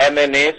MNAs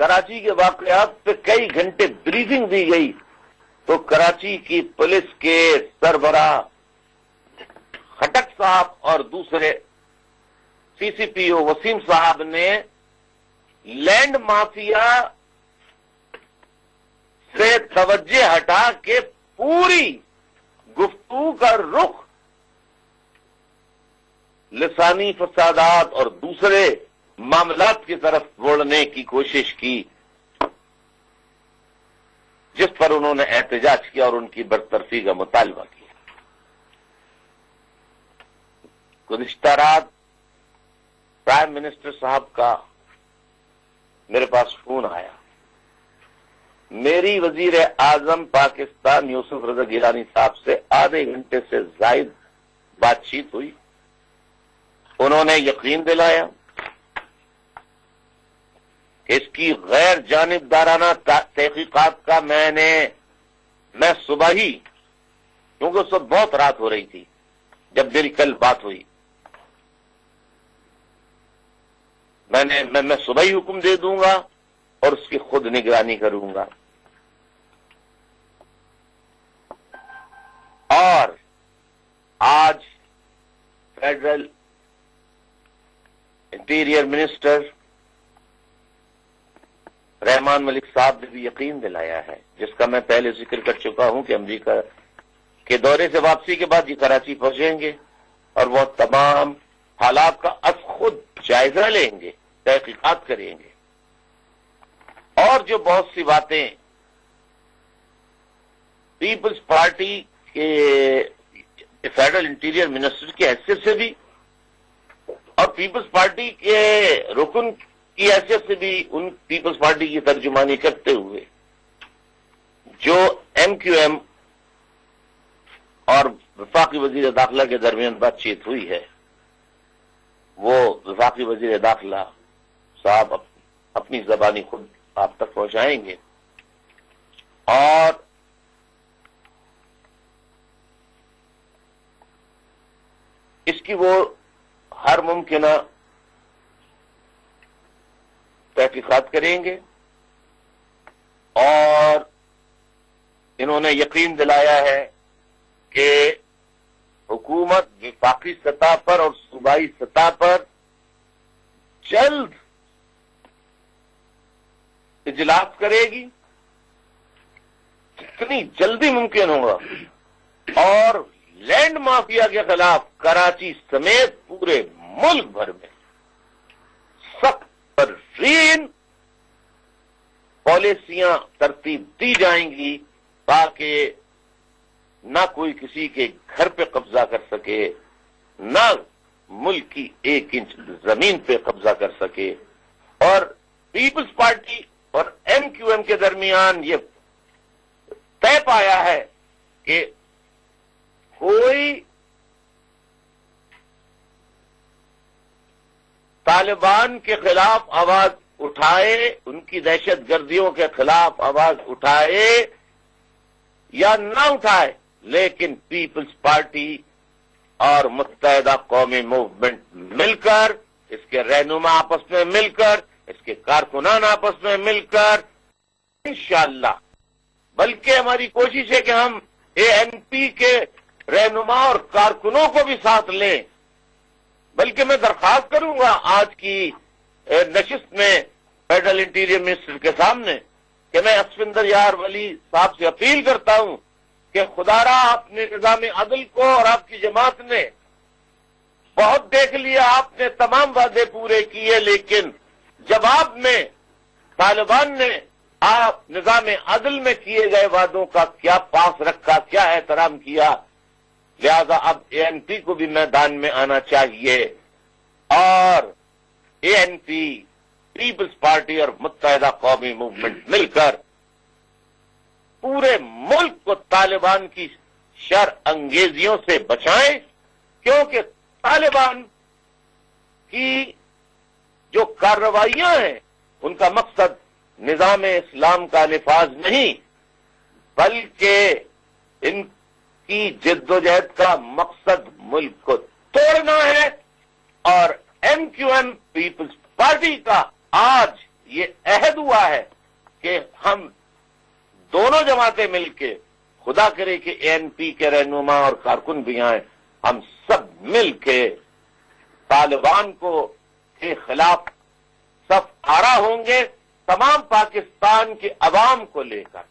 Karachi کے واقعات پہ کئی گھنٹے بریفنگ دی گئی تو کراچی کی پولیس کے سربراہ خٹک صاحب اور دوسرے سی سی پی او وسیم صاحب نے لینڈ مافیا سے توجہ ہٹا کے پوری گفتگو کا رخ لسانی فسادات اور دوسرے معاملات کی طرف موڑنے کی کوشش کی، جس پر انہوں نے احتجاج کیا اور ان کی برطرفی کا مطالبہ کیا۔ گزشتہ رات پرائم منسٹر صاحب کا میرے پاس فون آیا، میری وزیر اعظم پاکستان یوسف رضا گیلانی صاحب سے آدھے گھنٹے سے زائد بات چیت ہوئی۔ انہوں نے یقین دلایا کہ اس کی غیر جانبدارانہ تحقیقات کا میں صبح ہی، کیونکہ اس وقت بہت رات ہو رہی تھی جب میری کل بات ہوئی، میں صبح ہی حکم دے دوں گا اور اس کی خود نگرانی کروں گا۔ اور آج federal interior minister Rehman Malik صاحب نے بھی یقین دلایا ہے، جس کا میں پہلے ذکر کر چکا ہوں کہ امریکہ کے دورے سے واپسی کے بعد یہ کراچی پہنچیں گے اور وہ تمام حالات کا از خود جائزہ لیں گے، تحقیقات کریں گے، اور جو بہت سی باتیں پیپلز پارٹی کے فیڈرل انٹیریئر منسٹر کی حیثیت سے بھی اور پیپلز پارٹی کے رکن کی حیثیت سے بھی ان پیپلز پارٹی کی ترجمانی کرتے ہوئے جو ایم کیو ایم اور وفاقی وزیر داخلہ کے درمیان بات چیت ہوئی ہے، وہ وفاقی وزیر داخلہ صاحب اپنی زبانی خود آپ تک پہنچائیں گے، اور اس کی وہ ہر ممکنہ تحقیقات کریں گے، اور انہوں نے یقین دلایا ہے کہ حکومت وفاقی سطح پر اور صوبائی سطح پر جلد اجلاس کرے گی، جتنی جلدی ممکن ہوگا، اور لینڈ مافیا کے خلاف کراچی سمیت پورے ملک بھر میں سخت ترین پالیسیاں ترتیب دی جائیں گی تاکہ نہ کوئی کسی کے گھر پہ قبضہ کر سکے، نہ ملک کی 1 انچ زمین پہ قبضہ کر سکے۔ اور پیپلز پارٹی اور ایم کیو ایم کے درمیان یہ طے پایا ہے کہ کوئی طالبان کے خلاف آواز اٹھائے، ان کی دہشت گردیوں کے خلاف آواز اٹھائے یا نہ اٹھائے، لیکن پیپلز پارٹی اور متحدہ قومی موومنٹ مل کر، اس کے رہنما آپس میں مل کر، اس کے کارکنان آپس میں مل کر انشاءاللہ، بلکہ ہماری کوشش ہے کہ ہم اے این پی کے رہنما اور کارکنوں کو بھی ساتھ لیں، بلکہ میں درخواست کروں گا آج کی نشست میں فیڈرل انٹیریئر منسٹر کے سامنے کہ میں اسفندر یار ولی صاحب سے اپیل کرتا ہوں کہ خدا را اپنے نظام عدل کو، اور آپ کی جماعت نے بہت دیکھ لیا، آپ نے تمام وعدے پورے کیے، لیکن جواب میں طالبان نے آپ نظام عدل میں کیے گئے وعدوں کا کیا پاس رکھا، کیا احترام کیا، لہذا اب اے این پی کو بھی میدان میں آنا چاہیے، اور اے این پی، پیپلز پارٹی اور متحدہ قومی موومنٹ مل کر پورے ملک کو طالبان کی شر انگیزیوں سے بچائیں، کیونکہ طالبان کی جو کارروائیاں ہیں ان کا مقصد نظام اسلام کا نفاذ نہیں، بلکہ ان کی جد و جہد کا مقصد ملک کو توڑنا ہے، اور M Q M Peoples party کا آج یہ عہد ہوا ہے کہ ہم دونوں جماعتیں مل کے، خدا کرے کہ ANP کے رہنما اور کارکن بھی آئیں، ہم سب مل کے طالبان کو کے خلاف صف آرا ہوں گے، تمام پاکستان کے عوام کو لے کر۔